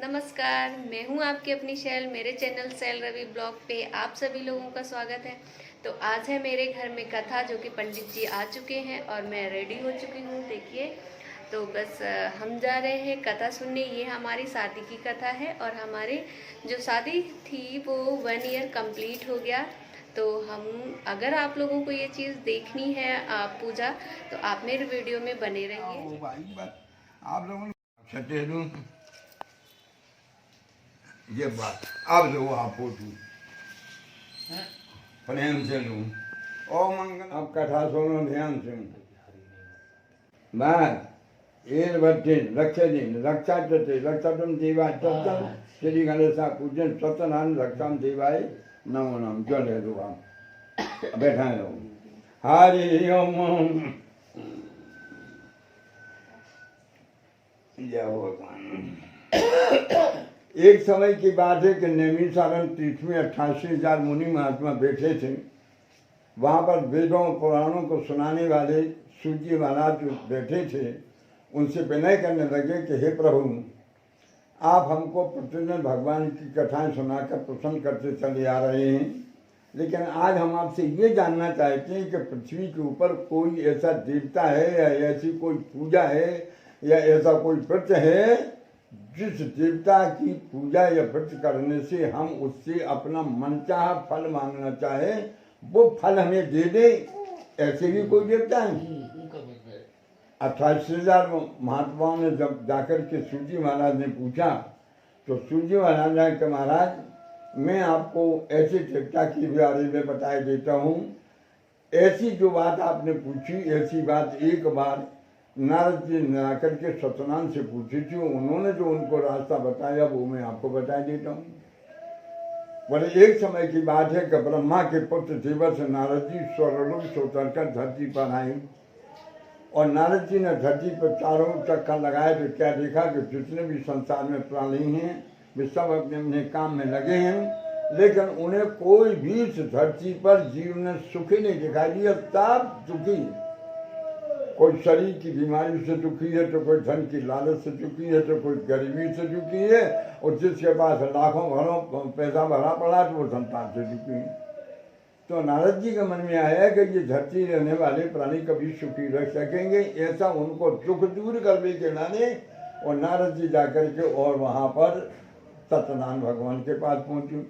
नमस्कार, मैं हूं आपकी अपनी शैल। मेरे चैनल शैल रवि ब्लॉग पे आप सभी लोगों का स्वागत है। तो आज है मेरे घर में कथा, जो कि पंडित जी आ चुके हैं और मैं रेडी हो चुकी हूँ। देखिए, तो बस हम जा रहे हैं कथा सुनने। ये हमारी शादी की कथा है और हमारी जो शादी थी वो 1 ईयर कंप्लीट हो गया। तो हम, अगर आप लोगों को ये चीज़ देखनी है पूजा, तो आप मेरे वीडियो में बने रहिए। आप लोगों ये बात अब लो, आप फोटो प्रेम से लो। ओ मंगल, अब कथा सुनो ध्यान से। बस ये बच्चे रक्षा दिन रक्षा चते रक्षा तुम देवाय सत्यम श्री गणेशा पूजन सत्यनारायण रक्षाम देवाय नमो नम। चले दो आप बैठा है। हरि ओम। जय भगवान। एक समय की बात है कि नैमिषारण्य तीर्थ में 88,000 मुनि महात्मा बैठे थे। वहाँ पर वेदों पुराणों को सुनाने वाले सूजी महाराज जो बैठे थे, उनसे विनय करने लगे कि हे प्रभु, आप हमको प्रतिदिन भगवान की कथाएं सुनाकर प्रसन्न करते चले आ रहे हैं, लेकिन आज हम आपसे ये जानना चाहते हैं कि पृथ्वी के ऊपर कोई ऐसा देवता है या ऐसी कोई पूजा है या ऐसा कोई व्रत है जिस देवता की पूजा या व्रत करने से हम उससे अपना मनचाहा फल मांगना चाहे, वो फल हमें दे दे। ऐसे भी कोई देवता है? 28,000 महात्माओं ने जब जाकर के सूजी महाराज ने पूछा, तो सूजी महाराज ने कहा, महाराज मैं आपको ऐसे देवता के बारे में बताए देता हूँ। ऐसी जो बात आपने पूछी, ऐसी बात एक बार नारद जी ने आकर के सत्यनारायण से पूछी थी। उन्होंने जो उनको रास्ता बताया वो मैं आपको बता देता हूँ। बोले एक समय की बात है कि ब्रह्मा के पुत्र देवर्ष नारद जी स्वर्गलोक से उतरकर धरती पर आए और नारद जी ने धरती पर चारों चक्कर लगाए तो क्या देखा कि जितने भी संसार में प्राणी हैं वे सब अपने अपने काम में लगे हैं, लेकिन उन्हें कोई भी इस धरती पर जीव ने सुखी नहीं दिखाई दिया। सब दुखी, कोई शरीर की बीमारी से दुखी है, तो कोई धन की लालच से दुखी है, तो कोई गरीबी से दुखी है, और जिसके पास लाखों घरों पैसा भरा पड़ा तो वो संतान से दुखी है। तो नारद जी के मन में आया कि ये धरती रहने वाले प्राणी कभी सुखी रह सकेंगे, ऐसा उनको दुख दूर करने के लाने और नारद जी जाकर के और वहाँ पर सत्यनारायण भगवान के पास पहुँचे।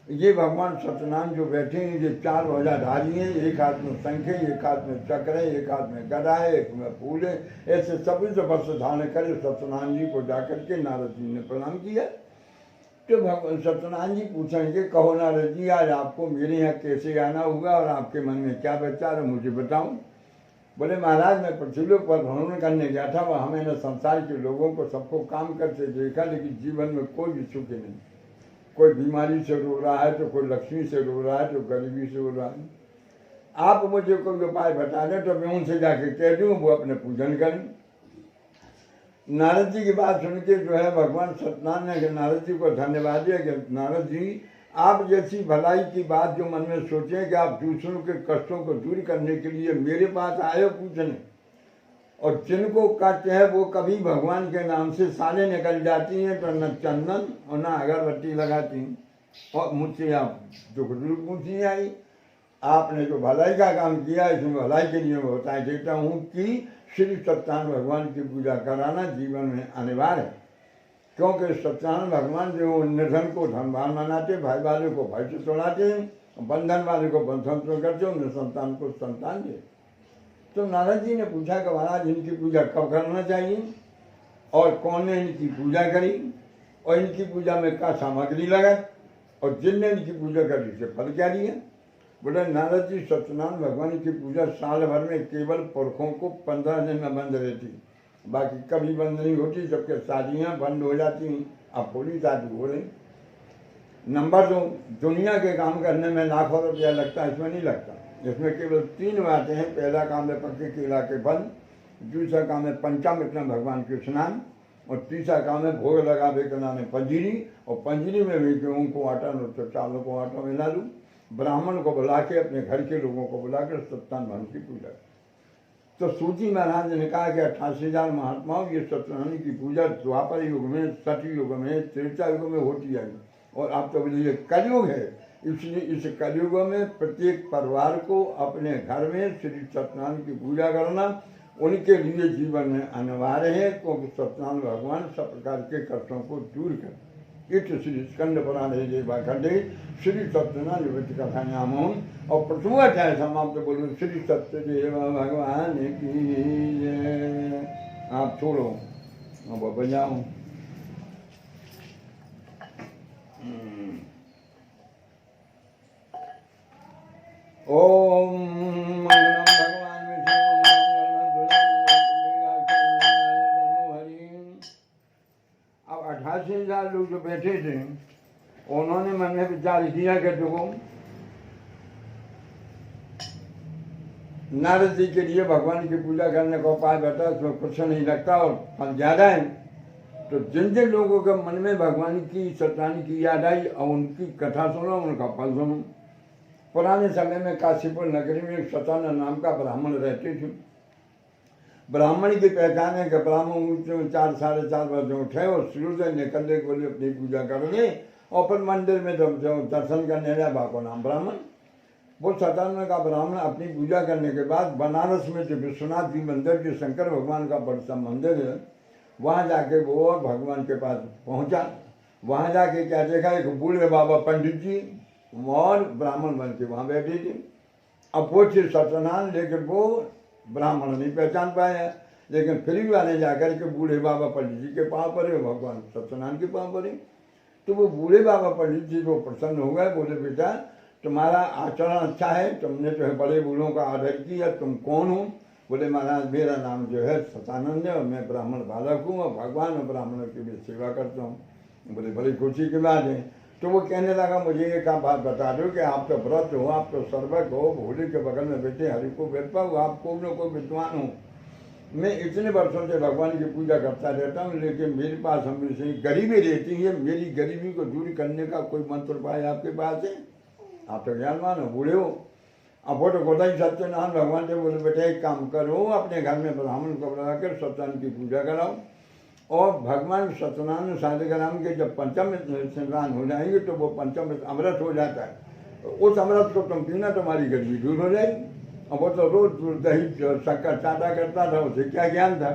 ये भगवान सत्यनारायण जो बैठे हैं, ये 4 ध्वजाधारी हैं। एक हाथ में शंख है, एक हाथ में चक्र है, एक हाथ में गदा है, एक में फूल है। ऐसे सभी से वस्त्र धारण करे सत्यनारायण जी को जाकर के नारद जी ने प्रणाम किया। तो भगवान सत्यनारायण जी पूछेंगे, कहो नारद जी, आज आपको मेरे यहाँ कैसे आना हुआ और आपके मन में क्या विचार है, मुझे बताऊं। बोले महाराज, मैं पृथ्वी पर भ्रमण करने गया था। वहाँ मैंने संसार के लोगों को सबको काम करते देखा, लेकिन जीवन में कोई भी सुख नहीं। कोई बीमारी से रो रहा है, तो कोई लक्ष्मी से रो रहा है, तो गरीबी से रो रहा है। आप मुझे कोई उपाय बता दें तो मैं उनसे जाके कह दूँ वो अपने पूजन करें। नारद जी की बात सुन के जो है भगवान सत्यनारायण ने नारद जी को धन्यवाद दिया कि नारद जी, आप जैसी भलाई की बात जो मन में सोचें कि आप दूसरों के कष्टों को दूर करने के लिए मेरे पास आए पूछने, और जिनको कहते हैं वो कभी भगवान के नाम से साले निकल जाती हैं, तो न चंदन और न अगरबत्ती लगाती हैं, और मुझसे आप दुख दूर पूछी आई। आपने जो भलाई का काम किया, इसमें भलाई के लिए मैं बता देता हूँ कि श्री सत्यनारायण भगवान की पूजा कराना जीवन में अनिवार्य है, क्योंकि सत्यनारायण भगवान जो निर्धन को धनवान बनाते, भाई वाले को भाई से तोड़ाते हैं, बंधन वाले को बंधन से करते, उन्हें संतान को संतान दे। तो नारद जी ने पूछा कि महाराज, इनकी पूजा कब करना चाहिए और कौन ने इनकी पूजा करी और इनकी पूजा में क्या सामग्री लगा और जिनने इनकी पूजा करी उसे फल क्या दिया। बोले नारद जी, सत्यनारायण भगवान की पूजा साल भर में केवल पुरखों को 15 दिन में बंद रहती, बाकी कभी बंद नहीं होती, सबके शादियाँ बंद हो जाती हैं। अब पूरी शादी हो रही। नंबर 2, दुनिया के काम करने में लाखों रुपया लगता है, इसमें नहीं लगता। इसमें केवल 3 बातें हैं। पहला काम है पक्के केला के फल, दूसरा काम है पंचामृत में भगवान के स्नान, और तीसरा काम है भोग लगावे के नाम है पंजीरी, और पंजीरी में भी गेहूँ को आटा और चावलों को आटा मिला लूँ। ब्राह्मण को बुला के, अपने घर के लोगों को बुला कर सत्यनारायण भगवान की पूजा। तो सूजी महाराज ने कहा कि 88,000 महात्माओं ये सत्यनारायण की पूजा द्वापर युग में, सतयुग में, त्रेता युग में होती है, और आप तो बोलिए कलयुग है, इसलिए इस कलयुग में प्रत्येक परिवार को अपने घर में श्री सत्यनारायण की पूजा करना उनके लिए जीवन में अनिवार्य है, क्योंकि सत्यनारायण भगवान सब प्रकार के कष्टों को दूर कर। इट श्री स्कंद पुराणे देवाखंडे श्री सत्यनारायण व्रत कथायाम और प्रथम अध्याय समाप्त बोलो श्री सत्यदेव भगवान की जय। आप छोड़ो अब बजाओ। ओम मंगलम भगवान विष्णु। अब 88,000 लोग जो बैठे थे उन्होंने मन में विचार किया कि देखो नारद जी के लिए भगवान की पूजा करने का उपाय बता, उसमें कुछ नहीं लगता और फल ज्यादा है। तो जिन जिन लोगों के मन में भगवान की सत्यनारायण की याद आई और उनकी कथा सुनो, उनका फल सुनो। पुराने समय में काशीपुर नगरी में एक सतानंद नाम का ब्राह्मण रहते थे। ब्राह्मण की पहचान है कि ब्राह्मण 4 साढ़े 4 बजे उठे और सूर्य निकलने के लिए अपनी पूजा कर ले और फिर मंदिर में जब दर्शन करने जाए, बापो नाम ब्राह्मण। वो सतानंद का ब्राह्मण अपनी पूजा करने के बाद बनारस में जो विश्वनाथ जी मंदिर, जो शंकर भगवान का बड़ा मंदिर है, वहाँ जाके वो भगवान के पास पहुँचा। वहाँ जाके क्या देखा, एक बूढ़े बाबा पंडित जी और ब्राह्मण बन के वहाँ बैठे थे। अब वो थे सत्यनारायण, लेकिन वो ब्राह्मण नहीं पहचान पाया, लेकिन फिर भी आने जाकर के बूढ़े बाबा पंडित जी के पाँव पड़े, भगवान सत्यनारायण के पाँव पड़े। तो वो बूढ़े बाबा पंडित जी को प्रसन्न हो गए, बोले बेटा तुम्हारा आचरण अच्छा है, तुमने जो है बड़े बूढ़ों का आदर किया, तुम कौन हो? बोले महाराज मेरा नाम जो है सतानंद है और मैं ब्राह्मण बालक हूँ और भगवान और ब्राह्मणों की भी सेवा करता हूँ। बोले बड़ी खुशी की बात है। तो वो कहने लगा मुझे एक बात बता दो कि आप तो व्रत हो, आप तो सर्वज्ञ हो, भोले के बगल में बैठे हरि को वेद पाओ, आप को न कोई विद्वान हो। मैं इतने वर्षों से भगवान की पूजा करता रहता हूँ, लेकिन मेरे पास हमेशा गरीबी रहती है, मेरी गरीबी को दूर करने का कोई मंत्र उपाय आपके पास है? आप तो ज्ञानवान हो, बूढ़े हो। अब वो तो गोदा ही सत्यनारायण भगवान से बोले बेटा एक काम करो, अपने घर में ब्राह्मण को बुलाकर सत्यनारायण की पूजा कराओ और भगवान सत्यनारायण शालिग्राम के जब पंचम स्नान हो जाएंगे तो वो पंचम अमृत हो जाता है। उस अमृत को तुम पीना, तुम्हारी गरीबी दूर हो जाएगी। और वो तो रोज दूध दही शक्कर चाटा करता था, उसे क्या ज्ञान था।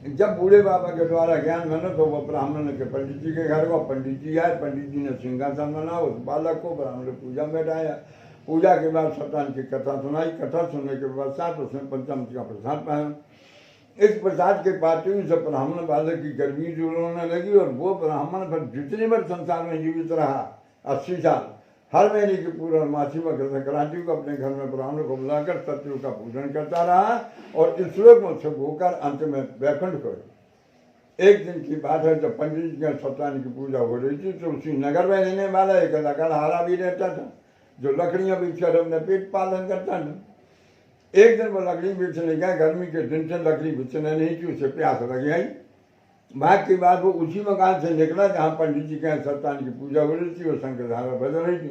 जब बूढ़े बाबा के द्वारा ज्ञान बना तो वो ब्राह्मण के पंडित जी के घर को पंडित जी आए, पंडित जी ने सिंहासन बना, उस बालक को ब्राह्मण ने पूजा में बैठाया। पूजा के बाद सत्यनारायण की कथा सुनाई, कथा सुनने के पश्चात उसने पंचम का प्रसाद पाया। इस प्रसाद के पाते हुए सब ब्राह्मण बालक की गर्मी दूर होने लगी और वो ब्राह्मण पर जितने बार संसार में जीवित रहा 80 साल, हर महीने की पूर्णमासी व संक्रांति को अपने घर में ब्राह्मण को बुलाकर सत्यु का पूजन करता रहा और इस श्लोक में सुख होकर अंत में वैकुंठ को। एक दिन की बात है जब पंडित जी के सत्यनारायण की पूजा हो रही थी तो उसी नगर में रहने वाला एक लकड़हारा भी रहता था जो लकड़ियां बेचकर अपने पेट पालन करता था। एक दिन वो लकड़ी बेचने गया, गर्मी के दिन से लकड़ी बेचने नहीं थी, उसे प्यास लग आई। भाग के बाद वो उसी मकान से निकला जहाँ पंडित जी के सत्यनारायण की पूजा हो रही थी, वो शंकरधारा बज रही थी।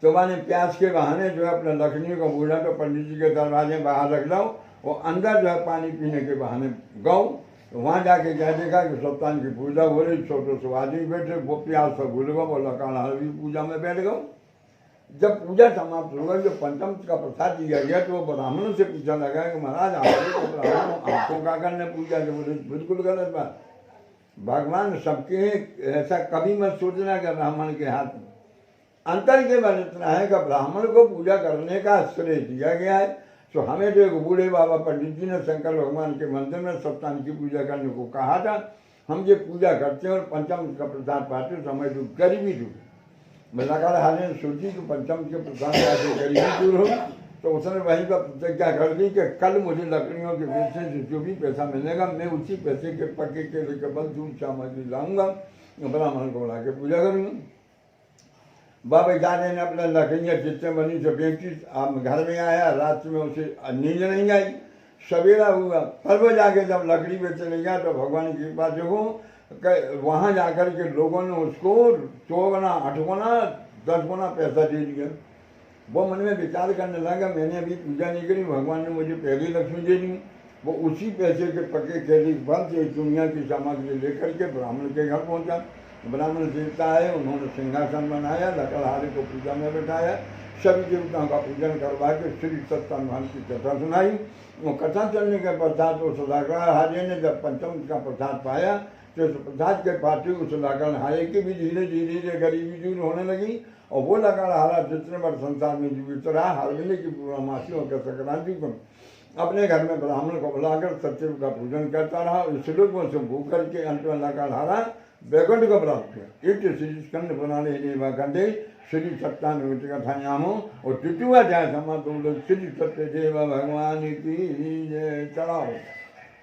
तो मैंने प्यास के बहाने जो है अपने लकड़ियों को बोला तो पंडित जी के दरवाजे बाहर रख लो और अंदर जो है पानी पीने के बहाने गऊ। तो वहाँ जाके क्या देखा कि सत्यनारायण की पूजा हो रही, छोटे से आदमी बैठे, वो प्यास से भूल गो, वो लकड़हारा भी पूजा में बैठ गो। जब पूजा समाप्त हो गई, जो पंचम का प्रसाद दिया गया तो वो ब्राह्मणों से पूछा लगा कि महाराज आपको क्या करने पूजा के? बोले बिल्कुल गलत बात, भगवान सबके, ऐसा कभी मत सोचना कि ब्राह्मण के हाथ में। अंतर केवल इतना है कि ब्राह्मण को पूजा करने का श्रेय दिया गया है। तो हमें जो एक बूढ़े बाबा पंडित जी ने शंकर भगवान के मंदिर में सत्यनारायण की पूजा करने को कहा था, हम ये पूजा करते हैं और पंचम का प्रसाद पाते हैं, समय जो गरीबी दूर। मजाकार हाल ने सोची कि पंचम के प्रसाद से गरीबी दूर हो, तो उसने वहीं पर प्रतिज्ञा कर दी कि कल मुझे लकड़ियों के बेचने से जो भी पैसा मिलेगा मैं उसी पैसे के पक्के के लेकर बल दूध सामग्री लाऊंगा, ब्राह्मण को बुला के पूजा करूँगा। बाबा जाने ने अपने लकड़ियाँ जितने बनी से बेची, आप घर में आया, रात में उसे नींद नहीं आई, सवेरा हुआ, फिर वो जाके जब लकड़ी बेचने गया तो भगवान की कृपा देखो वहाँ जाकर के लोगों ने उसको 4 गुना 8 गुना 10 गुना पैसा दे दिया। वो मन में विचार करने लगा, मैंने अभी पूजा नहीं करी, भगवान ने मुझे पहली लक्ष्मी दे दी। वो उसी पैसे के पके केले फल से दुनिया की सामग्री लेकर के ब्राह्मण के घर पहुंचा। ब्राह्मण देवता आए, उन्होंने सिंहासन बनाया, लकड़हारे को पूजा में बैठाया, सभी देवताओं का पूजन करवा के श्री सत्यनारायण की कथा सुनाई। वो कथा चलने के पश्चात उस लकड़हारे ने जब पंचम का प्रसाद पाया तो उस प्रसाद के पाते उस लकड़हारे की भी धीरे धीरे गरीबी दूर होने लगी। और वो लकड़हारा जितने बार संसार में जीवित रहा, हर महीने की पूर्णमासी और संक्रांति को अपने घर में ब्राह्मण को बुलाकर सत्यदेव का पूजन करता रहा। इस लोगों से भूख करके अंत में लकड़हारा बैकुंठ को प्राप्त किया। इस श्री स्कंद पुराणे देवाखंडे श्री सत्यानंद कथायामो और तृतीय अध्याय समाप्त। श्री सत्यदेव भगवान की जय। चढ़ाओ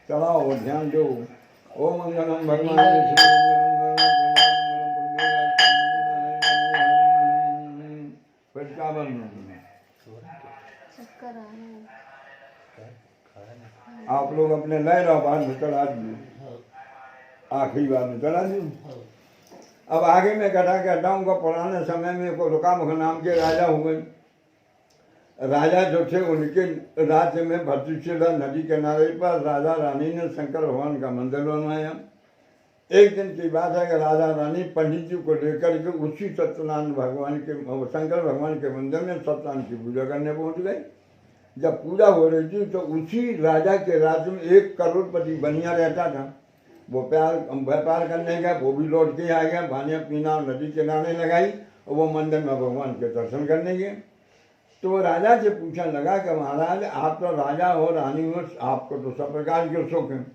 चढ़ाओ, ध्यान दो। ओम मंगलम भगवान आप लोग अपने लय रहो, बाद में चढ़ा दिए, आखिरी बार में चढ़ा दिए। अब आगे मैं कथा कहता हूँ। पुराने समय में को रुकामुख नाम के राजा हुए। राजा जो थे उनके राज्य में भद्रशिला नदी किनारे पर राजा रानी ने शंकर भगवान का मंदिर बनवाया। एक दिन की बात है कि राजा रानी पंडित जी को लेकर के उसी सत्यनारायण भगवान के शंकर भगवान के मंदिर में सत्यनारायण की पूजा करने पहुंच गए। जब पूजा हो रही थी तो उसी राजा के राज्य में एक करोड़पति बनिया रहता था। वो व्यापार करने गया, वो भी लौट के आ गया, खाने पीना नदी किनारे लगाई और वो मंदिर में भगवान के दर्शन करने गए। तो राजा से पूछने लगा कि महाराज आप तो राजा हो, रानी हो, आपको तो सब प्रकार के सुख हैं,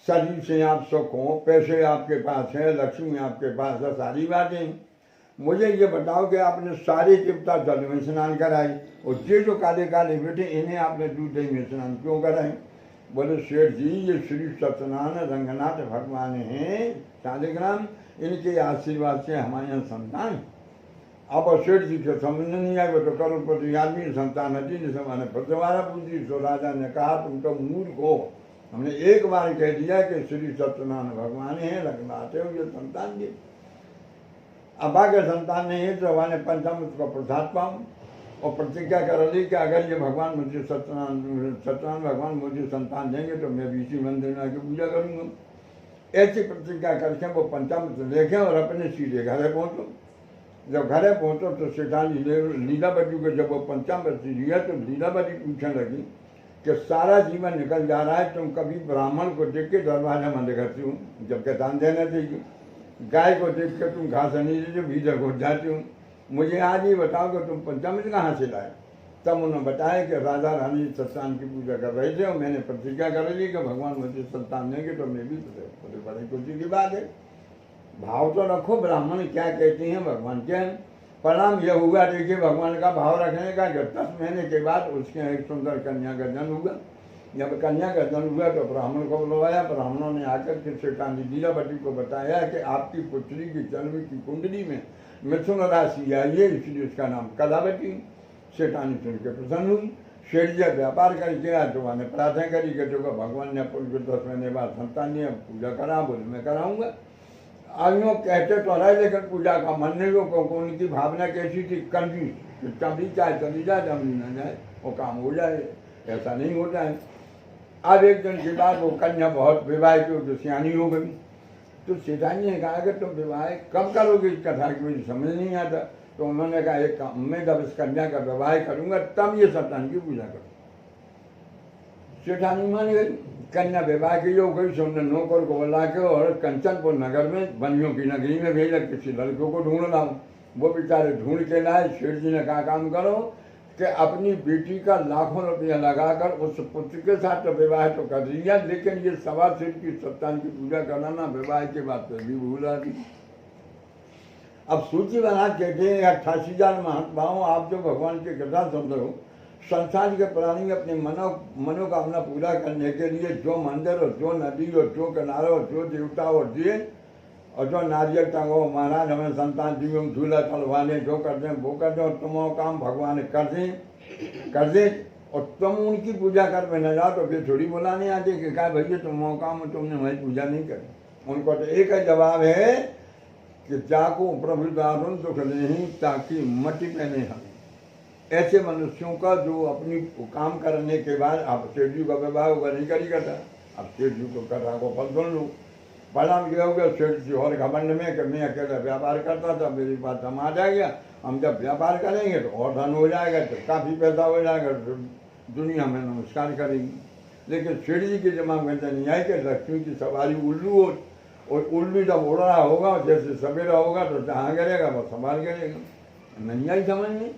शरीर से आप सुख हो, पैसे आपके पास है, लक्ष्मी आपके पास है, सारी बातें। मुझे ये बताओ कि आपने सारे देवता जल में स्नान कराई और ये जो काले काले बेटे इन्हें आपने दूध दही में स्नान क्यों कराए? बोले सेठ जी ये श्री सत्यनारायण रंगनाथ भगवान हैं शालिग्राम, इनके आशीर्वाद से हमारे यहाँ संतान। अब सेठ जी के समझ नहीं आए, वो तो करोड़पति आदमी संतान है जिसे मैंने प्रतिवारा पूछी। तो राजा ने कहा तुम तो मूर्ख हो, हमने एक बार कह दिया कि श्री सत्यनारायण भगवान हैं, रंगनाथ है, ये संतान जी। अब आगे संतान नहीं है तो मैंने पंचामृत का प्रसाद पाऊँ और प्रतिज्ञा कर ली कि अगर ये भगवान मुझे सत्यनारायण भगवान मुझे संतान देंगे तो मैं भी इसी मंदिर में आके पूजा करूँगा। ऐसी प्रतिज्ञा करके वो पंचामृत लेके और अपने सीधे घरे पहुँचो। जब घरे पहुँचो तो सेठानी लीलावती को जब वो पंचामृत लिया तो लीलावती पूछने लगी कि सारा जीवन निकल जा रहा है, तुम कभी ब्राह्मण को देख के दरवाजा बंद करती हूँ जबकि दान देना चाहिए, गाय को देख कर तुम घास नहीं देते भीतर घुस जाती हूँ, मुझे आज ही बताओ कि तुम पंचामृत कहाँ से लाए? तब उन्होंने बताया कि राजा रानी सत्यनारायण की पूजा कर रहे थे और मैंने प्रतिज्ञा कर ली कि भगवान मुझे संतान देंगे तो मैं भी बड़ी खुशी की बात है। भाव तो रखो, ब्राह्मण क्या कहते हैं भगवान क्या है। परिणाम यह हुआ, देखिए भगवान का भाव रखने का कि 10 महीने के बाद उसके एक सुंदर कन्या का जन्म हुआ। जब कन्या का जन्म हुआ तो ब्राह्मण को बुलवाया। ब्राह्मणों ने आकर के सेठानी लीलावती को बताया कि आपकी पुत्री की जन्म की कुंडली में मिथुन राशि आई है, इसलिए उसका नाम कलावती। सेठानी सुन के प्रसन्न हुई। शेठ जी व्यापार करके आया तो मैंने प्रार्थना करी कि देखो भगवान ने पुल को 10 महीने बाद संतान ने पूजा करा, बोले मैं कराऊंगा। आइयों कहते तो रहे लेकिन पूजा का मन नहीं हो। उनकी भावना कैसी थी? कंजूस, चमड़ी चाहे चली जाए, जमी न जाए, वो काम हो जाए, ऐसा नहीं होता है। अब एक दिन के बाद वो कन्या बहुत विवाह की तो सियानी हो गई। तो सेठानी ने कहा कि तुम विवाह कब करोगे? इस कथा की मुझे समझ नहीं आता। तो उन्होंने कहा एक काम, मैं जब इस कन्या का विवाह करूंगा तब ये सत्यनारायण की पूजा करूँ। सेठानी मान गई। कन्या विवाह की हो गई। उन्होंने नौकर को बुला के और कंचनपुर नगर में बनियों की नगरी में भेजा, किसी लड़कों को ढूंढ लाऊं। वो बेचारे ढूंढ के लाए। शेठ जी ने कहा काम करो कि अपनी बेटी का लाखों रुपया लगाकर उस पुत्र के साथ तो विवाह तो कर दिया, लेकिन ये सवा सिर की सत्यनारायण की पूजा कराना विवाह के बाद फिर भी भूला दी। अब सूची बना कहते हैं 88,000 महात्माओं, आप जो भगवान की कथा सुन रहे हो, संसार के प्राणी अपनी मनोकामना पूरा करने के लिए जो मंदिर और जो नदी और जो किनारे और जो देवता और दिए और जो नारियल टंगो, महाराज हमें संतान दिए, हम झूला चलवाने, जो कर दें वो कर दें और तुम काम भगवान कर दे और तुम उनकी पूजा कर में न जाओ तो फिर थोड़ी बुलाने आते कि क्या भैया तुम काम तुमने हमारी पूजा नहीं करी। उनको तो एक ही जवाब है कि जाको प्रभु दारुण दुख नहीं ताकि मटी पे नहीं हमें। ऐसे मनुष्यों का जो अपनी काम करने के बाद आप सेठ जी का विवाह होगा नहीं करी करता, अब सेठ जी को कथा को फल सुन लो। परिणाम क्या हो गया, सेठ जी और घमंड में कि मैं अकेला व्यापार करता था, मेरी बात समाज आ गया, हम जब व्यापार करेंगे तो और धन हो जाएगा, तो काफ़ी पैसा हो जाएगा, तो दुनिया में नमस्कार करेगी। लेकिन सेठ जी के दिमाग में तो नहीं आई कि लक्ष्मी की सवारी उल्लू हो, और उल्लू जब उड़ रहा होगा, जैसे सवेरा होगा तो जहाँ गिरेगा वो संभाल गिरेगा, नहीं आई समझ में।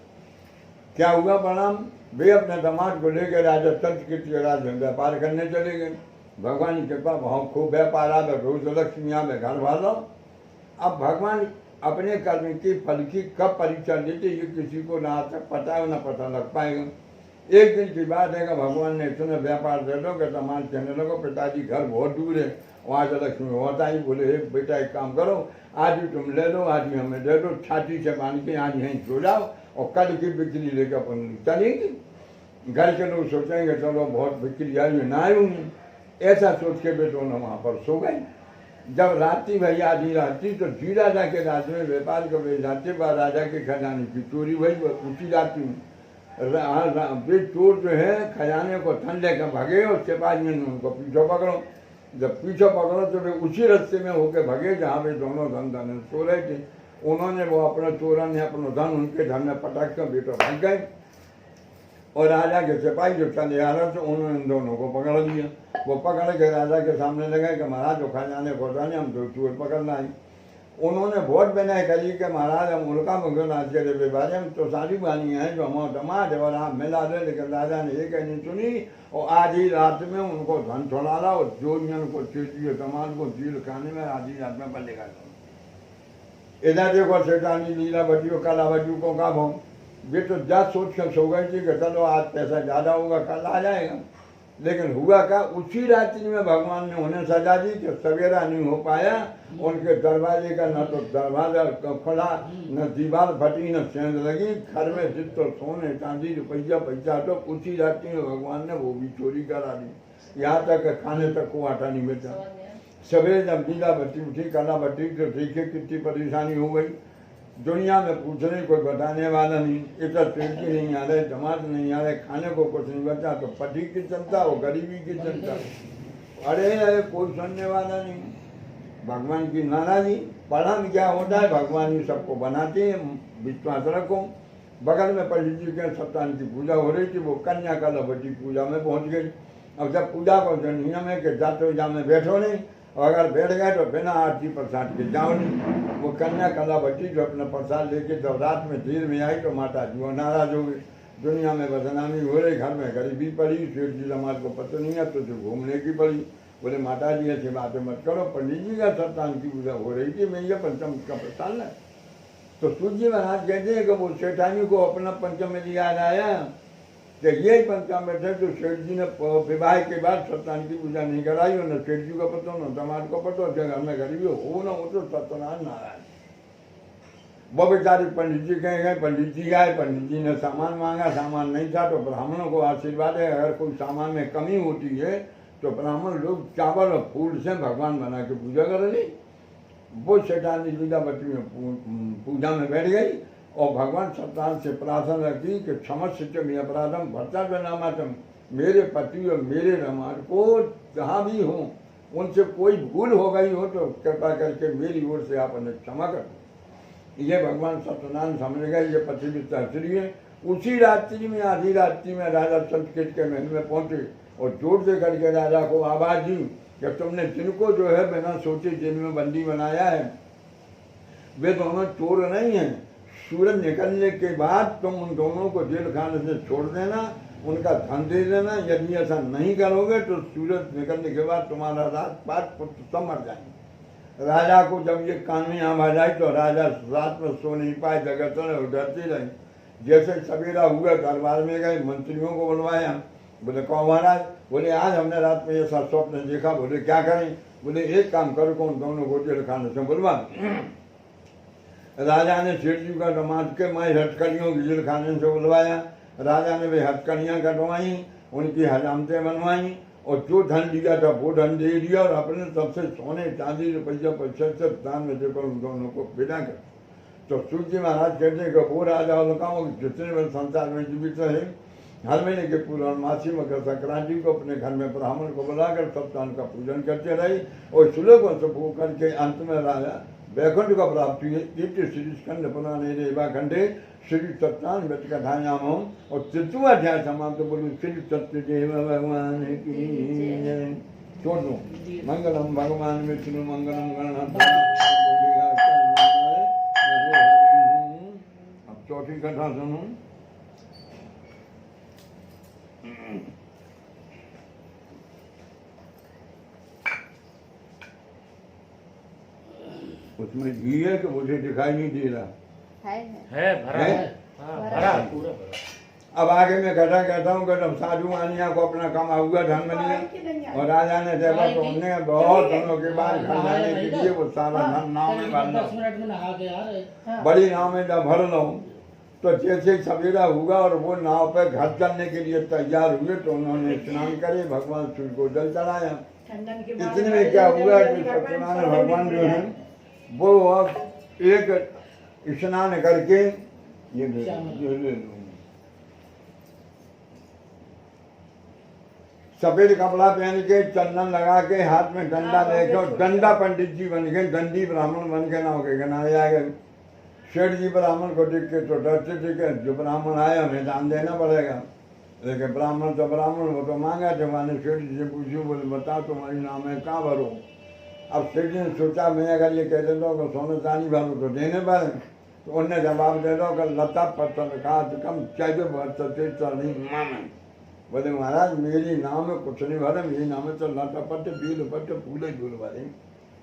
क्या हुआ परिणाम, वे अपने दामाद को लेकर राजा तंत्र के राज में व्यापार करने चले गए। भगवान की कृपा वहाँ खूब व्यापार आ, रोज लक्ष्मी आ में घर भालो। अब भगवान अपने कर्म की फल की कब परीक्षा लेते ये किसी को ना तक पता है, ना पता लग पाएगा। एक दिन की बात है कि भगवान ने इतने व्यापार दे दो कि दामाद कहने लगो पिताजी घर बहुत दूर है, वहाँ से लक्ष्मी होता ही, बोले बेटा एक काम करो, आज ही तुम ले लो, आज ही हमें दे दो, छाती से बांध के आज यहीं सो जाओ और कल की बिक्री लेकर अपन चलेगी। घर के लोग सोचेंगे चलो बहुत बिक्री आई ना आई होंगी, ऐसा सोच के वे दोनों वहाँ पर सो गए। जब रात्रि भई आधी रात्रि तो जी राजा के राज्य में व्यापार कर जाते बाद राजा के खजाने की चोरी भई, उसी रात्रि में वे चोर जो है खजाने को थन लेकर भागे और सिपाहियों ने उनको पीछे पकड़ो। जब पीछे पकड़ो तो वे उसी रास्ते में होके भागे जहाँ वे दोनों धन सो रहे थे। उन्होंने वो अपना चोरा ने अपना धन उनके धन में पटक कर बेटा भाग गए, और राजा के सिपाही जो चले आ रहे थे उन्होंने इन दोनों को पकड़ लिया। वो पकड़ के राजा के सामने लगे कि महाराज जो खजाने को जाने हम तो चोर पकड़ना है। उन्होंने बहुत विनय करी कि महाराज हम उनका मुख्यनाथ के विभाज हम तो सारी बानी है जो हमारा दमाद है और आप मिला दे। लेकिन राजा ने ये कहनी सुनी और आधी रात में उनको धन छुड़ा ला और जो को चीटिए दमाद को जील खाने में आधी रात में बल्ले का। इधर देखो शैतानी लीला बटियों कला बटियों को का भाव, वे तो जा सोच कर सो गई थी कि चलो आज पैसा ज़्यादा होगा कल आ जाएगा। लेकिन हुआ क्या, उसी रात्रि में भगवान ने उन्हें सजा दी कि सवेरा नहीं हो पाया, उनके दरवाजे का न तो दरवाजा खुला, न दीवार फटी, न सेंध लगी, घर में जितना सोने चांदी रुपया पैसा तो उसी रात्रि में भगवान ने वो भी चोरी करा दी। यहाँ तक खाने तक को आटा नहीं बेचा। सवेरे जब लीला बटी उठी कला बटी तो देखिए कितनी परेशानी हो गई। दुनिया में पूछने कोई बताने वाला नहीं, इतना तिलकी नहीं आ रहे, जमात नहीं आ रहे, खाने को कुछ नहीं बचा, तो पति की चिंता हो, गरीबी की चिंता, अरे कोई सुनने वाला नहीं। भगवान की नाराजी। परिणाम क्या होता है, भगवान ही सबको बनाते हैं, विश्वास रखो। बगल में पंडित जी के सप्ताह की पूजा हो रही थी, वो कन्या कलावती पूजा में पहुंच गई। अब जब पूजा को जो नियम है कि जाते जा में बैठो नहीं, और अगर बैठ गए तो बिना आरती प्रसाद के जाओ नहीं। वो कन्या कलावती जो अपना प्रसाद लेके जब रात में देर में आई तो माता जी वो नाराज हो गई। दुनिया में बदनामी हो रही, घर में गरीबी पड़ी, सेठ जी समाज को पता नहीं है तो जो घूमने की पड़ी। बोले माता जी ऐसी बातें मत करो, पंडित जी का सत्तान की पूजा हो रही थी, मैं ये पंचम का प्रसाद है। तो सूर्य महाराज कहते हैं कि वो सेठानी को अपना पंचम में याद आया कि यही पंचामृत है जो सेठ जी ने विवाह के बाद सत्यनारायण की पूजा नहीं कराई, और न सेठ जी को पता न दामाद को पता, घर में गरीबी हो न हो तो सत्यनारायण नारायण। वो बेचारे पंडित जी कहे गए, पंडित जी आए, पंडित जी ने सामान मांगा, सामान नहीं था तो ब्राह्मणों को आशीर्वाद है अगर कोई सामान में कमी होती है तो ब्राह्मण लोग चावल और फूल से भगवान बना के पूजा कर ली। वो सेठानी लीलावती में पूजा में बैठ गई और भगवान सत्तान से प्रार्थना की कि क्षमस्व में अपराधम भर्ता नामातम, मेरे पति और मेरे रमार को जहाँ भी हो उनसे कोई भूल हो गई हो तो कृपा करके मेरी ओर से आप उन्हें क्षमा कर। ये भगवान सत्यनारायण समझ गए ये पति भी तहसरी है। उसी रात्रि में आधी रात्रि में राजा संस्कृत के महल में पहुंचे और जोर से करके राजा को आवाज दी कि तुमने जिनको जो है बिना सोचे जेल में बंदी बनाया है वे दोनों चोर नहीं हैं। सूरज निकलने के बाद तुम उन दोनों को जेल खाने से छोड़ देना, उनका धन दे देना। यदि ऐसा नहीं करोगे तो सूरज निकलने के बाद तुम्हारा राजपाट पुत्र सब मर जाएंगे। राजा को जब ये कान में आवाज आई तो राजा रात में सो नहीं पाए, जगत डरते रहे। जैसे सवेरा हुआ दरबार में गए, मंत्रियों को बुलवाया। बोले कौन महाराज? बोले आज हमने रात में ऐसा स्वप्न देखा। बोले क्या करें? बोले एक काम करो, कौन दोनों को जेल खाने से बुलवा। राजा ने सेठ जी का दामाद के माई हथकड़ियों की जेल खाने से बुलवाया। राजा ने वे हथकड़ियाँ कटवाई, उनकी हजामतें बनवाई और जो धन लिया था वो धन दे दिया और अपने सबसे सोने चांदी रुपया पैसा से दान में देकर उन दोनों को विदा कर। तो सूर्य महाराज कहते कि वो राजा लोकाओं जितने भी संसार में जीवित रहे हर महीने के पूर्णमासी मकर संक्रांति को अपने घर में ब्राह्मण को बुलाकर सप्ताह का पूजन करते रहे और श्लोकों से पूछ करके अंत में राजा वैकुंठ का प्राप्ति है। इति श्री स्कंद पुराणे रेवा खंडे श्री सत्तान कथायाम और तृतीय अध्याय समाप्त बोलूं श्री सत्यदेव भगवान की जय। छोड़ दो मंगलम भगवान विष्णु मंगलम गणनाथ। अब चौथी कथा सुनो। उसमें घी है कि मुझे दिखाई नहीं दे रहा है भरा है भरा पूरा भरा। अब आगे मैं कथा कहता हूँ कि जब साधु मानिया को अपना कमा हुआ धन मिला और राजा ने देखा तो उन्हें बहुत दिनों के बाद घर जाने के लिए वो सारा धन नाव में भर लो। बड़ी नाव में जब भर लो तो जैसे सवेरा हुआ और वो नाव पे घर चलने के लिए तैयार हुए तो उन्होंने स्नान करे भगवान सूर्य को जल चढ़ाया। इतने में क्या हुआ कि सत्यनारायण भगवान जो है वो अब एक स्नान करके ये ले लो सफेद कपड़ा पहन के चंदन लगा के हाथ में डंडा लेकर डंडा पंडित जी बन गए दंडी ब्राह्मण बन के नाव के किनारे आ गए। शेठ जी ब्राह्मण को देख के तो डरते थे कि जो ब्राह्मण आया हमें दान देना पड़ेगा लेकिन ब्राह्मण तो ब्राह्मण वो तो मांगा जब मैंने सेठ जी से पूछूं बोले बताओ तुम्हारी नाम है कहाँ भरो। अब सेठ जी ने सोचा मैं अगर ये कह देता हूँ सोने चांदी भरो तो देने पड़े तो उनने जवाब दे दो कि लता पत्थर कहा कम चाहिए भरते नहीं माने। बोले महाराज मेरी नाम में कुछ नहीं भरे मेरी नाम में तो लता पत्ते बील पत्ते फूले झूल भरे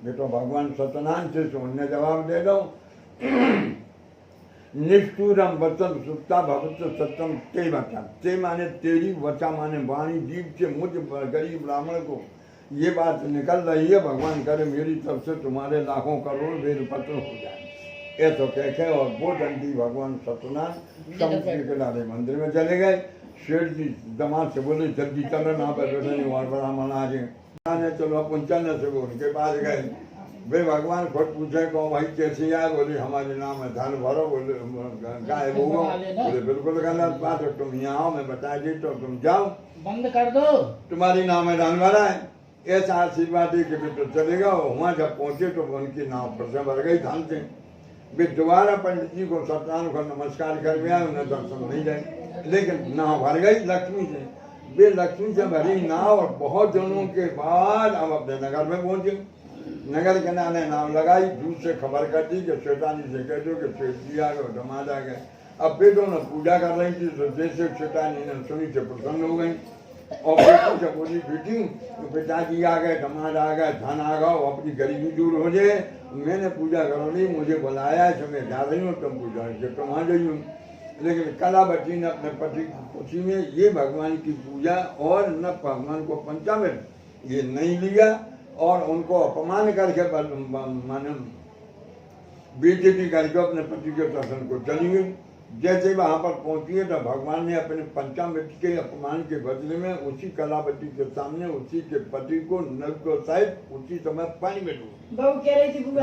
ये तो भगवान सत्यनारायण से उनने जवाब दे दो निष्ठुरम वचन सुप्ता भगवत सत्यम ते वचन ते माने तेरी वचा माने वाणी जीव से मुझ गरीब ब्राह्मण को ये बात निकल रही है भगवान करे मेरी तरफ से तुम्हारे लाखों करोड़ बेल पत्र हो जाए। ऐसा कह के और वो दंडी भगवान सत्यनारायण समुद्र के किनारे मंदिर में चले गए। शेठ जी दमाद से बोले जल्दी चलो ना पर बैठे नहीं और ब्राह्मण आ गए चलो अपन चलने से उनके पास गए। वे भगवान खुद पूछे को भाई कैसे यार बोले हमारे नाम है धन भरो बोले गाय वो बोले बिल्कुल गलत बात है तुम यहाँ आओ मैं बता दी तो तुम जाओ बंद कर दो तुम्हारी नाम है धन भरा है ऐसा आशीर्वाद दे के तो चलेगा। वहाँ जब पहुँचे तो उनकी नाव पर से भर गई धन से। वे दोबारा पंडित जी को सत्यनारायण को नमस्कार कर गया उन्हें दर्शन नहीं गए लेकिन नाव भर गई लक्ष्मी से। वे लक्ष्मी से भरी नाव और बहुत दिनों के बाद हम अपने नगर में पहुँचे। नगर के नाने नाम लगाई दूध से खबर कर दी कि शैतानी से कह दो कि सेठ जी आ गए दमाद आ गए। अब वे दोनों पूजा कर रही थी तो जैसे शैतानी ने सुनी से प्रसन्न हो गई और बेटी से बोली बेटी तो पिताजी आ गए दमाद आ गए धन आ गए अपनी गरीबी दूर हो जाए मैंने पूजा करो नहीं मुझे बुलाया है मैं जा रही हूँ तुम पूजा करके तुम आ गई हूँ। लेकिन कलावती ने अपने पति की खुशी में ये भगवान की पूजा और न भगवान को पंचामृत ये नहीं लिया और उनको अपमान करके माने बेइज्जती करके अपने पति के दर्शन को चली गई। जैसे वहां पर पहुंची है तो भगवान ने अपने पंचामृत के अपमान के बदले में उसी कलावती के सामने उसी के पति को नल को सहित उसी समय पानी में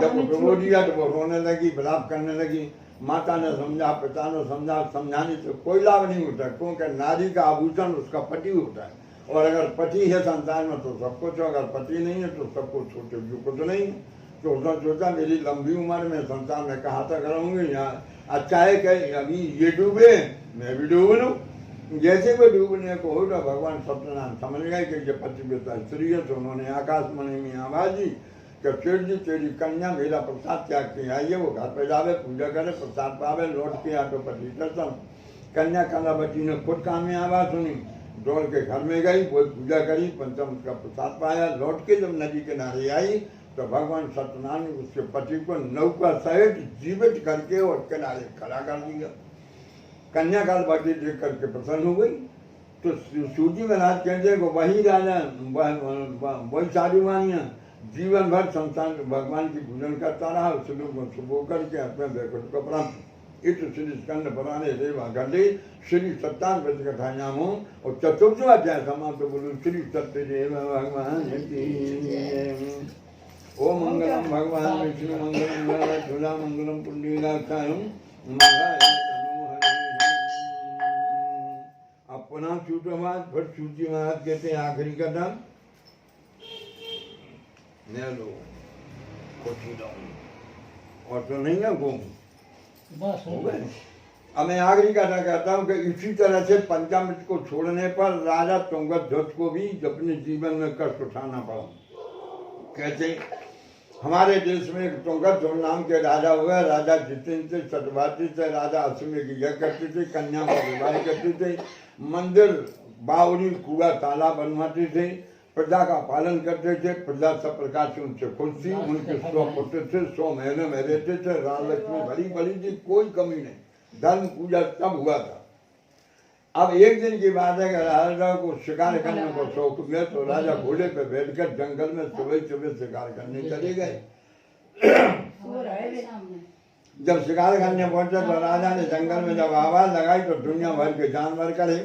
जब डुबो दिया तो वो रोने लगी विलाप करने लगी। माता ने समझा पिता ने समझा समझाने से कोई लाभ नहीं होता क्योंकि नारी का आभूषण उसका पति होता है और अगर पति है संसार में तो सब कुछ अगर पति नहीं है तो सब कुछ छोटे जो कुछ नहीं है। तो उसने सोचा मेरी लंबी उम्र में संसार में कहाँ तक रहूंगी यहाँ अच्छा है कि अभी ये डूबे मैं भी डूब लूँ। जैसे वो डूबने को हो तो भगवान सत्यनारायण समझ गए कि ये पतिव्रता स्त्री है तो उन्होंने आकाशमणि में आवाज दी कि सेठ जी तेरी कन्या मेरा प्रसाद त्याग के आई है वो घर पे जावे पूजा करे प्रसाद पावे लौट के आ तो पति दर्शन। कन्या कलावती ने खुद कान में आवाज सुनी दौड़ के घर में गई वो पूजा करी पंचम का प्रसाद पाया लौट के जब नदी किनारे आई तो भगवान सत्यनारायण ने उसके पति को नौका सहित जीवित करके और किनारे खड़ा कर दिया। कन्या कलावती देख करके प्रसन्न हो गई तो सूजी महाराज कहते को वही राजा वही साधुवानिया जीवन भर संसार भगवान की पूजन करता रहा सुबह करके अपने वैकुंठ को प्राप्त। इत श्री स्कंद पुराणे रेवा खंडे श्री सत्तान कथायाम और चतुर्थ अध्याय समाप्त बोलूं श्री सत्यदेव भगवान की ओम मंगलम भगवान विष्णु मंगलम गरुड़ा मंगलम पुंडरीकाक्षायं अब पुनः सूत्र महाराज फिर सूची महाराज कहते हैं आखिरी कदम ले लो कुछ ही और तो नहीं है वो बस हो गए। अब मैं आखिरी कथा कहता हूँ कि इसी तरह से पंचामृत को छोड़ने पर राजा तुंगध्वज को भी अपने जीवन में कष्ट उठाना पड़ा। कैसे? हमारे देश में एक तुंगध्वज नाम के राजा हुए। राजा जितेंद्र थे, सतवादी थे, राजा अश्वमेध की यज्ञ करते थे, कन्या का विवाह करते थे, मंदिर बावड़ी कुआ तालाब बनवाते थे, प्रजा का पालन करते थे। प्रजा सब प्रकार से उनसे खुश थी। उनके 100 पुत्र थे, 100 महीने में रहते थे। राजलक्ष्मी भरी भरी थी, कोई कमी नहीं। धर्म पूजा सब हुआ था। अब एक दिन की बात है कि राजा को शिकार करने को शौक हुआ तो राजा घोड़े पे बैठकर जंगल में सुबह सुबह शिकार करने चले गए। जब शिकार करने पहुंचे तो राजा ने जंगल में जब आवाज लगाई तो दुनिया भर के जानवर करे।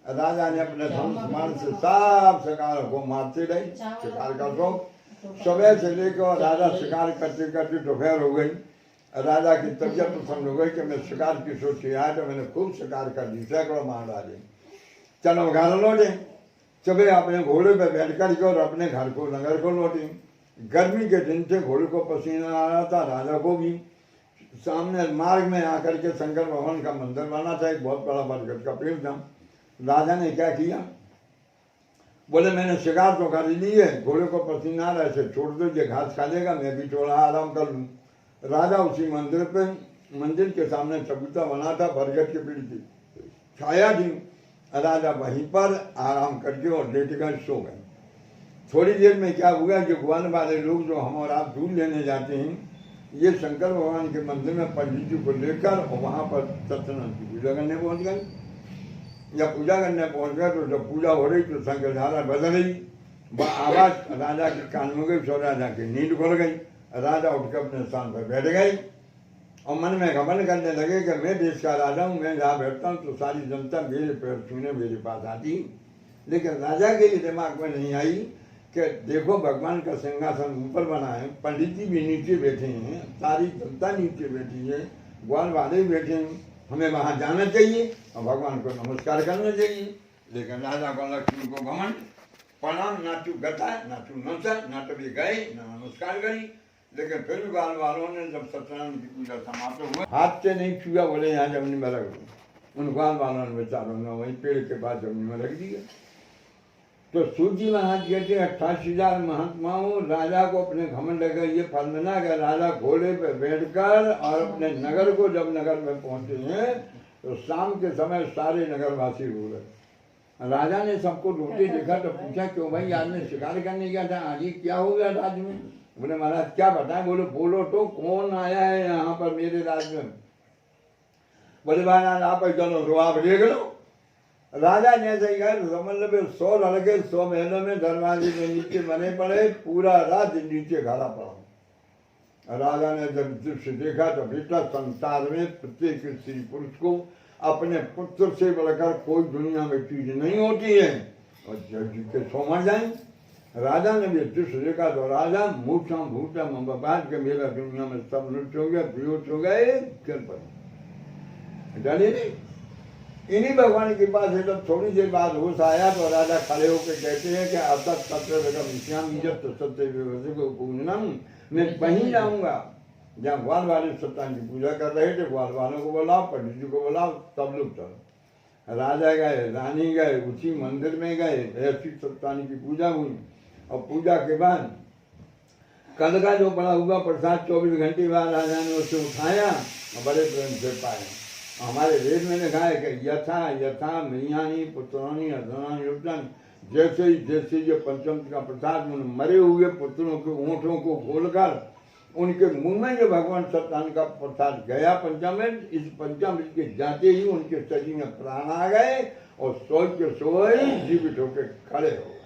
राजा ने अपने धनुष बाण से सब शिकार को मारते रहे। शिकार का शौक सुबह से लेकर राजा शिकार करते करते दोपहर हो गई। राजा की तबीयत पसंद हो गई कि मैं शिकार की सोची आया तो मैंने खूब शिकार कर दी, सैकड़ों मार डाले। चलो घर लौटे। सुबह अपने घोड़े पे बैठ कर और अपने घर को नगर को लौटे। गर्मी के दिन से घोड़े को पसीना आ रहा था, राजा को भी। सामने मार्ग में आकर के शंकर भगवान का मंदिर बना था, एक बहुत बड़ा बरगद का पेड़ था। राजा ने क्या किया, बोले मैंने शिकार तो कर ली है, घोड़े को पसीना आ रहा है, इसे छोड़ दो, ये घास खा लेगा, मैं भी थोड़ा आराम कर लूँ। राजा उसी मंदिर के सामने चबूतरा बना था, बरगद के पेड़ की छाया थी। राजा वहीं पर आराम करके और लेट कर सो गए। थोड़ी देर में क्या हुआ कि ग्वाल वाले लोग जो हम और आप दूध लेने जाते हैं, ये शंकर भगवान के मंदिर में पंडित जी को लेकर और वहाँ पर सत्यनारायण की पूजा करने पहुँच गए। जब पूजा करने पहुँच गए तो जब पूजा हो रही तो शंकरधारा बदल रही, आवाज राजा के कान में गई, सो राजा की नींद खुल गई। राजा उठकर अपने स्थान पर बैठ गए और मन में घमंड करने लगे कि मैं देश का राजा हूँ, मैं जहाँ बैठता हूँ तो सारी जनता मेरे पैर छूने मेरे पास आती। लेकिन राजा के दिमाग में नहीं आई कि देखो भगवान का सिंहासन ऊपर बना है, पंडित जी भी नीचे बैठे हैं, सारी जनता नीचे बैठी है, ग्वाल वाले बैठे हैं, हमें वहाँ जाना चाहिए और भगवान को नमस्कार करना चाहिए। लेकिन राजा को लक्ष्मी को घमंड, प्रणाम ना तू गता ना तू नमस्कार, ना तो भी गए ना नमस्कार करी। लेकिन फिर भी ग्वाल वालों ने जब सत्यनारायण की पूजा समाप्त हुआ, हाथ से नहीं छुआ, बोले यहाँ जमीन में रख दो। उन ग्वाल वालों ने बेचारों ने वहीं पेड़ के पास जमीन में रख दिया। तो सूजी महाराज कहते 88,000 महात्माओं राजा को अपने घमंड लगे ये फल मिला कि राजा घोड़े पे बैठकर और अपने नगर को जब नगर में पहुंचे हैं तो शाम के समय सारे नगरवासी रो रहे। राजा ने सबको रोते देखा तो पूछा क्यों भाई आज ने शिकार करने गया था, आज ही क्या हो गया राज्य में? बोले महाराज क्या बताएं? बोले बोलो तो कौन आया है यहाँ पर मेरे राज्य में? बोले महाराज आप चलो तो आप देख लो। राजा ने ऐसे ही कहा, समझ लो 100 लड़के 100 महीनों में दरवाजे में नीचे बने पड़े, पूरा राज्य नीचे खड़ा पड़ा। राजा ने जब दृश्य देखा तो बेटा संसार में प्रत्येक स्त्री पुरुष को अपने पुत्र से बढ़कर कोई दुनिया में चीज नहीं होती है और जब के सो मर जाए। राजा ने भी दृश्य देखा तो राजा मूर्छा भूटा बात के मेरा दुनिया में सब नृत्य हो गया, बेहोश हो गए, गिर पड़े। जानिए नहीं इन्हीं भगवान के पास है। जब थोड़ी देर बाद होश आया तो राजा खड़े होकर कहते हैं कि अब तक सत्य मैं वहीं जाऊंगा जहाँ ग्वाल वाले सत्यान की पूजा कर रहे थे। ग्वाल वालों को बुलाओ, पंडित जी को बुलाओ, सब लोग चलो। राजा गए, रानी गए, उसी मंदिर में गए, ऐसी सत्यान की पूजा हुई और पूजा के बाद कल का जो बड़ा हुआ प्रसाद 24 घंटे बाद राजा ने उसे उठाया और बड़े प्रेम से पाया। हमारे वेद में लिखा है कि यथा यथा मृयानी पुत्रानी अर्धनानी युद्धन, जैसे ही ये पंचम का प्रसाद उन मरे हुए पुत्रों के ऊँटों को खोलकर उनके मुंह में जो भगवान सत्यान का प्रसाद गया पंचामृत, इस पंचामृत के जाते ही उनके शरीर में प्राण आ गए और सोए के सोए जीवित होकर खड़े हो गए।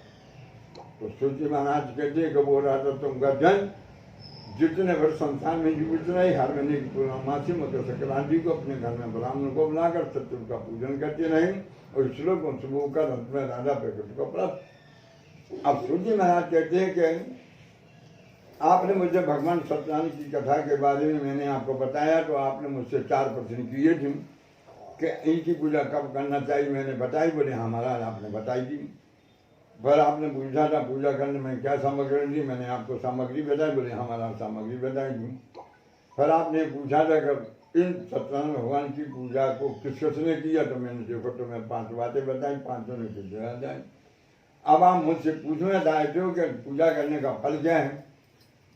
तो सूची महाराज कहते हैं कि वो राजा तुम गर्जन जितने वर्ष संसार में जीवित रहे, हर महीने की पूर्णमासी मकर संक्रांति को अपने घर में ब्राह्मण को बुलाकर सत्य का पूजन करते रहे और श्लोक को सुबह कर अंत में राजा प्रकट को प्राप्त। अब सूची महाराज कहते हैं कि आपने मुझे भगवान सत्यनारायण की कथा के बारे में मैंने आपको बताया, तो आपने मुझसे 4 प्रश्न किए थे कि इनकी पूजा कब करना चाहिए। मैंने बताई, बोले हाँ महाराज आपने बताई थी। पर आपने पूछा था पूजा करने में क्या सामग्री दी, मैंने आपको सामग्री बताई, बोले हाँ महाराज सामग्री बताई थी। फिर आपने पूछा था कि इन सत्यनारायण भगवान की पूजा को किस किसने किया, तो मैंने देखो तो मैं 5 बातें बताई, 5 ने कुछ बताई। अब आप मुझसे पूछना चाहते हो कि पूजा करने का फल क्या है,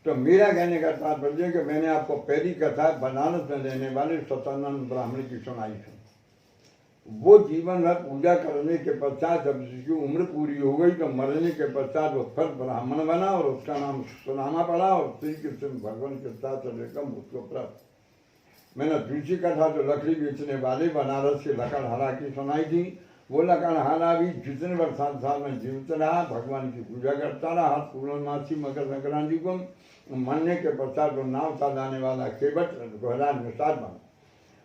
तो मेरा कहने का तात्पर्य कि मैंने आपको पहली कथा बनारस में रहने वाले सत्यानंद ब्राह्मण की सुनाई थी। वो जीवन भर पूजा करने के पश्चात जब उसकी उम्र पूरी हो गई तो मरने के पश्चात वो फिर ब्राह्मण बना और उसका नाम सुनाना पड़ा और श्री कृष्ण भगवान के साथ चलेकर उसको प्राप्त। मैंने दूसरी कथा जो लकड़ी बेचने वाले बनारस के लकड़हारा की सुनाई थी। वो लकड़हारा भी जितने वर्ष संसार में जीवित रहा, भगवान की पूजा करता रहा। पूर्णमासी मकर संक्रांति को मरने के पश्चात वो नाव चलाने वाला केवट गहराज निषाद बना।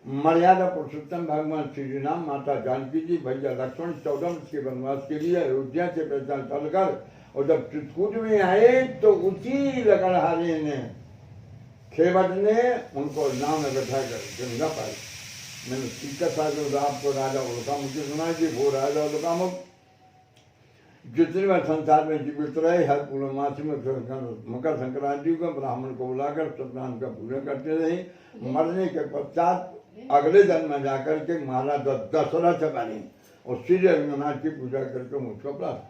मर्यादा पुरुषोत्तम भगवान श्री राम, माता जानकी जी, भैया लक्ष्मण 14 वर्ष के वनवास के लिए अयोध्या से पैदल चलकर और जब चित्रकूट में आए तो उसी लकड़हारे ने खेवट ने उनको नाव में बैठा कर गंगा पाई। मैंने सीखा था जो आपको राजा उल्कामुख की सुनाई थी। वो राजा उल्कामुख जितने बार संसार में जीवित रहे, हर पूर्णमासी में मकर संक्रांति को ब्राह्मण को बुलाकर सत्यनारायण का पूजा करते रहे। मरने के पश्चात अगले जन्म में जाकर के महाराज दशरथ बने और श्री रंगनाथ की पूजा करके मुझको प्राप्त।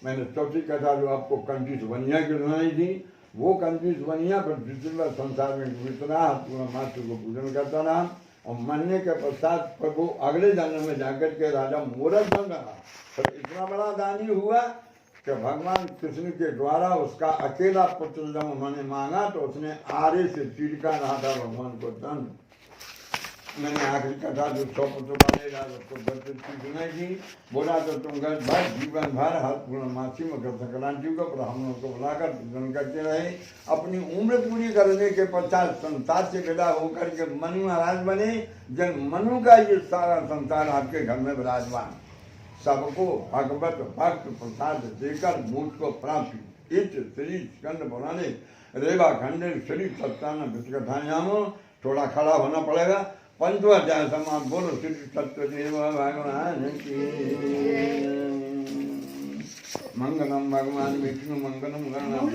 मैंने चौथी कथा जो आपको कंजूस बनिया की सुनाई थी, वो कंजूस बनिया पर जितने बार संसार में जीवित रहा, पूर्णमासी को पूजन करता रहा और मरने के पश्चात प्रभु अगले जन्म में जाकर के राजा मूरत बन रहा। पर इतना बड़ा दानी हुआ कि भगवान कृष्ण के द्वारा उसका अकेला पुत्र जब उन्होंने मांगा तो उसने आरे से चीरका रहा था भगवान को दंड। मैंने आखिरी कथा जो 100 पुत्र वाले राजा को की सुनाई थी। बोला तो तुम घर भर जीवन भर हर पूर्णमासी मकर संक्रांति को ब्राह्मणों को बुलाकर पूजन करते रहे। अपनी उम्र पूरी करने के पश्चात संसार से विदा होकर के मनु महाराज बने। जब मनु का ये सारा संसार आपके घर में विराजमान, सबको भगवत भक्त प्रसाद देकर मुझको प्राप्त। इस श्री स्कंद पुराणे रेवा खंडे श्री सत्यानंद कथायाम। थोड़ा खड़ा होना पड़ेगा। 5वां अध्याय समाप्त। बोलो श्री सत्यदेव भगवान की मंगलम भगवान विष्णु मंगलम गणनाथ।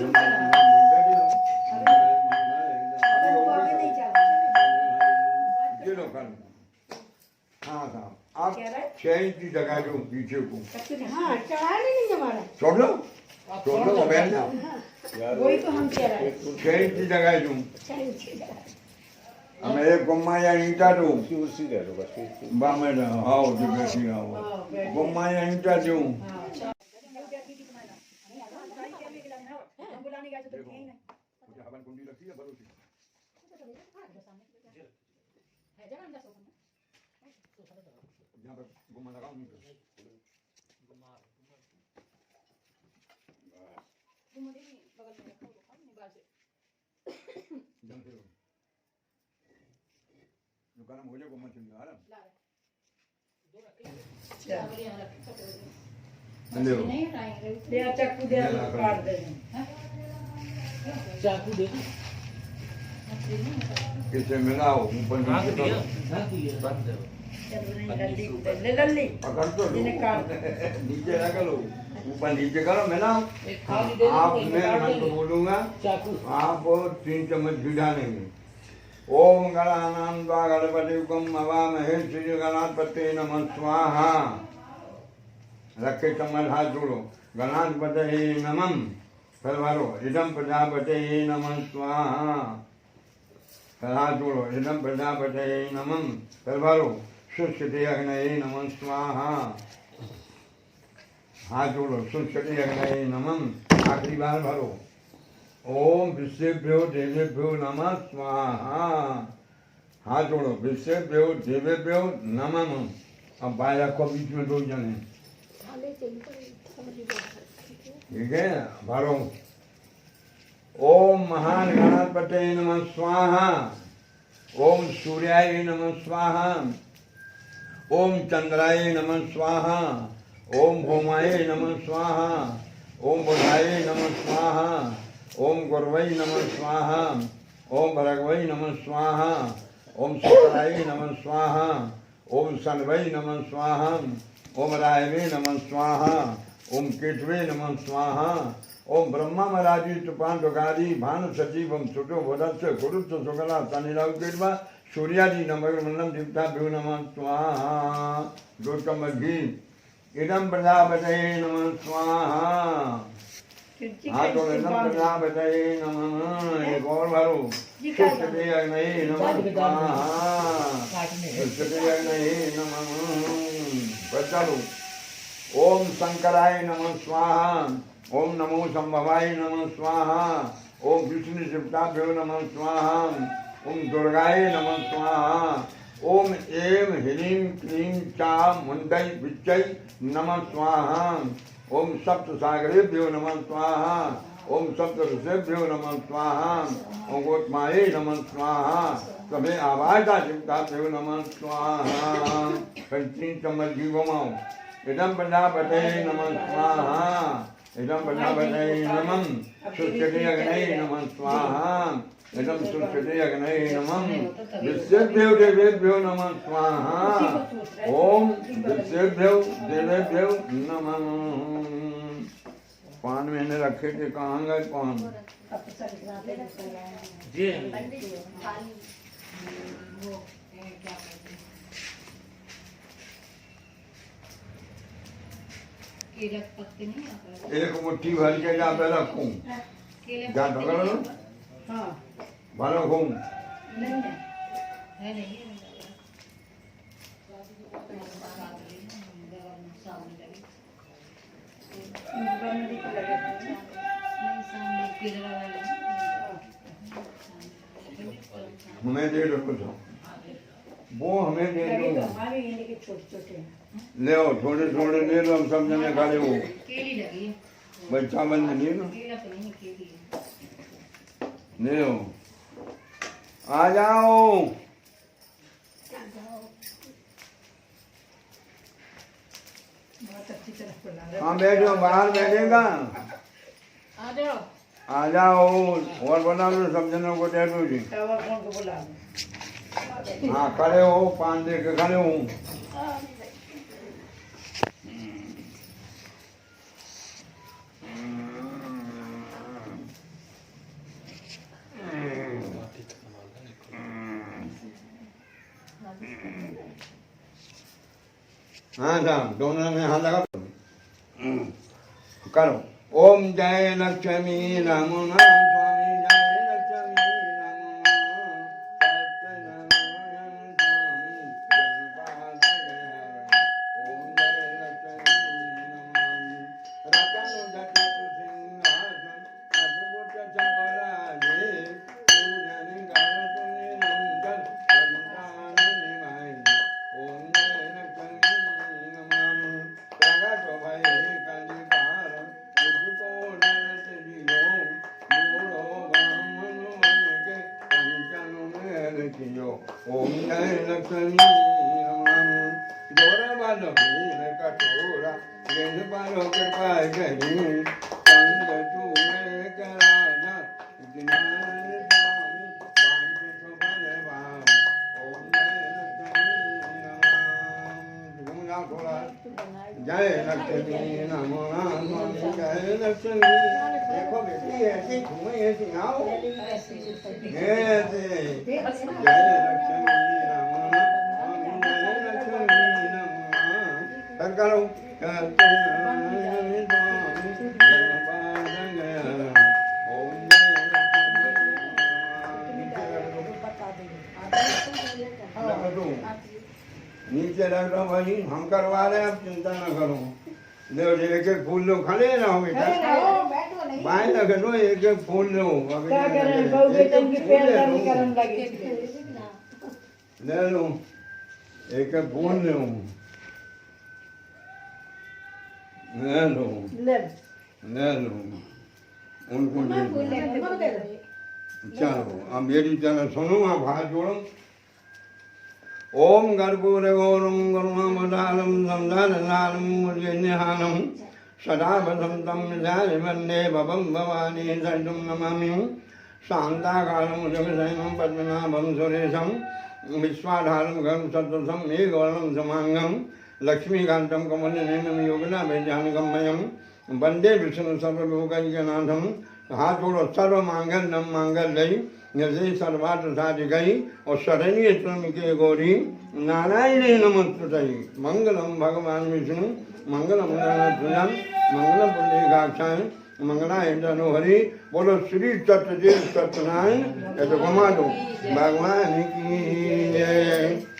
हाँ साहब आप 6 इंच की जगह जो पीछे को छोड़ लो मोबाइल ना, वही तो हम कह रहे हैं। 6 इंच की जगह दूँ हमें एक गुम्मा या ईंटा दूँ बामे आओ जो बेटी आओ गुम्मा या ईंटा दूँ। गरम हो जाए को मत चाकू दे काट दे चाकू दे किसे मिलाओ ऊपर नीचे लल्ली पकड़ तो लो काट नीचे रख लो ऊपर नीचे करो मिलाओ। आप मैं मंत्र बोलूंगा आप 3 चम्मच घी डालेंगे। ओम गणानान्वा गणपतिकम अवामहे श्री गणाधिपते नमः स्वाहा। रखे चम्मच हाथ जोड़ो। गणाधिपते नमः फिर मारो इदम प्रजापते नमः स्वाहा। फिर हाथ जोड़ो इदम प्रजापते नमः फिर मारो सुष्ठि अग्नये नमः स्वाहा। हाथ जोड़ो सुष्ठि अग्नये नमः। आखिरी बार भरो ओम विश्वेभ्यो देवेभ्यो नमः स्वाहा। हाथ जोड़ो विश्वेभ्यो देवेभ्यो नमः। अब बाय रखो बीच में 2 जने ठीक है भरो। ओम महान गणपते नमः स्वाहा। ओम सूर्याय नमः स्वाहा। ओम चंद्राय नमः स्वाहा। ओम भौमाय नमः स्वाहा। ओम बुधाय नमः स्वाहा। ओम गुरवै नमः स्वाहा, ओम भृगवै नमः स्वाहा, ओम शुक्राय नमः स्वाहा, ओम शनवै नमः स्वाहा, ओम रायवे नमः स्वाहा, ओम केतवे नमः स्वाहा, ओम ब्रह्मा मराजी तुपांतकारी भानु सचिव ओम छुटो वदस्य गुरुत्व सुगला तनिराव केटवा सूर्यादि नमः मंडलम दीप्ता भ्यो नमः स्वाहा दुर्गम घी इदम प्रजापतये नमः स्वाहा हाथों में इदम प्रजापतये नमः एक और भरो सुष्टि अग्नये नमः स्वाहा सुष्टि अग्नये नमः बचालो ओम शंकराय नमः स्वाहा, ओम नमो संभवाय नमः स्वाहा, ओम विष्णु शिवताभ्यो नमः स्वाहा, ओम दुर्गाय नमः स्वाहा, ओम ऐं ह्रीं क्लीं चां मुंडै विच्चै नमः स्वाहा, ओम सप्त सागरेभ्यो नमः स्वाहा, ओम सप्त ऋषिभ्यो नमः स्वाहा, ओम गोत्माये नमः स्वाहा, सभे आवाजा शिवताभ्यो नमः स्वाहा। पंचीं चम्मच घी घुमाओ। इदं प्रजापतये नमः स्वाहा, इदं प्रजापतये नमः सुष्टि अग्नये नमः स्वाहा, इदं सुष्टि अग्नये नमः विश्वेभ्यो देवेभ्यो नमः स्वाहा, ओम विश्वेभ्यो देवेभ्यो नमः। पान मैंने रखे थे, कहाँ गए पान? जी एक मुट्ठी भर के जा पे रखूं, जा ढका लो, हाँ भर रखूं। नहीं है हमें दे दो कुछ, वो हमें दे दो। हमारे ये लेके छोटे छोटे हैं। ले आओ, थोड़े थोड़े ले लो, हम सब जने खा ले। वो केली लगी है। बच्चा बंद नहीं ना, केला तो नहीं, केली है। ले आओ, आ जाओ। बहुत अच्छी तरह फुला रहा है। हाँ बैठो, बाहर बैठेगा। आ जाओ। आ जाओ और बना लो, सब जनों को दे दो जी। तवा कौन को बुला लो। हाँ खड़े हो, पान दे के खड़े हो। हाँ साहब, दोनों में हाथ लगा करो। ओम जय लक्ष्मी नमो नमः स्वामी, जय लक्ष्मी नमो नमः सत्यनारायण स्वामी जगन्नाथ हरे। ओम जय लक्ष्मी नमः रतन जटित सिंहासन अद्भुत चपराजे पूजन करत निरंतर संतान निभाए। ओम जय लक्ष्मी नमः प्रगट भय कलिकार मुझको डरत जियो मूढ़ो ब्राह्मण मन के कंचन में रखियो। ओम जय लक्ष्मी नमः जोर बल भीम कठोरा गिन पर कृपा करी पंग चूरे कराना ज्ञान स्वामी वांछित फल भाव। ओम जय लक्ष्मी नमः घूमना थोड़ा। जय लक्ष्मी नमो नमः जय लक्ष्मी। देखो बेटी ऐसी घूमे ऐसी आओ ऐसे। जय लक्ष्मी नमो नमः जय लक्ष्मी नमः कर करो करते स्वामी जगपाल गया। ओम जय लक्ष्मी नीचे रख दो भाई, हम करवा रहे हैं, आप चिंता न करो। लो एक एक फूल लो, खड़े ना हो बेटा, बाएं रख दो, एक एक फूल लो। क्या करें, बहु बेटन की पैर दर्द करने लगी। ले लो एक एक फूल लो, ले लो ले ले लो, उनको दे दो। चलो अब मेरी तरह सुनो, आप हाथ जोड़ो। ओम कर्पूर गौरम करुणामदालम संधानलालम मुरलीनिहालम सदा वसन्तं निधाय वन्दे भवं भवानी सहितं नमामि शान्ताकारं जगशयनं पद्मनाभं सुरेशं विश्वाधारं गं सदृशं मेघवर्णं समाङ्गं लक्ष्मीकान्तं कमलनयनं योगिनाभेद्यानुगम्यं वन्दे विष्णु सर्वलोकैकनाथं हाथ जोड़ो सर्वमांगल्यं मांगल्यै यसे सर्वार्थ साधिकै और शरण्य त्र्यंबके गौरी नारायणे नमस्तुते मंगलम भगवान विष्णु मंगलम गणनाथं मंगलम पुण्डरीकाक्षाय मंगलाय तनोहरि बोलो श्री सत्यदेव सत्यनारायण ऐसे घुमा दो भगवान की जय।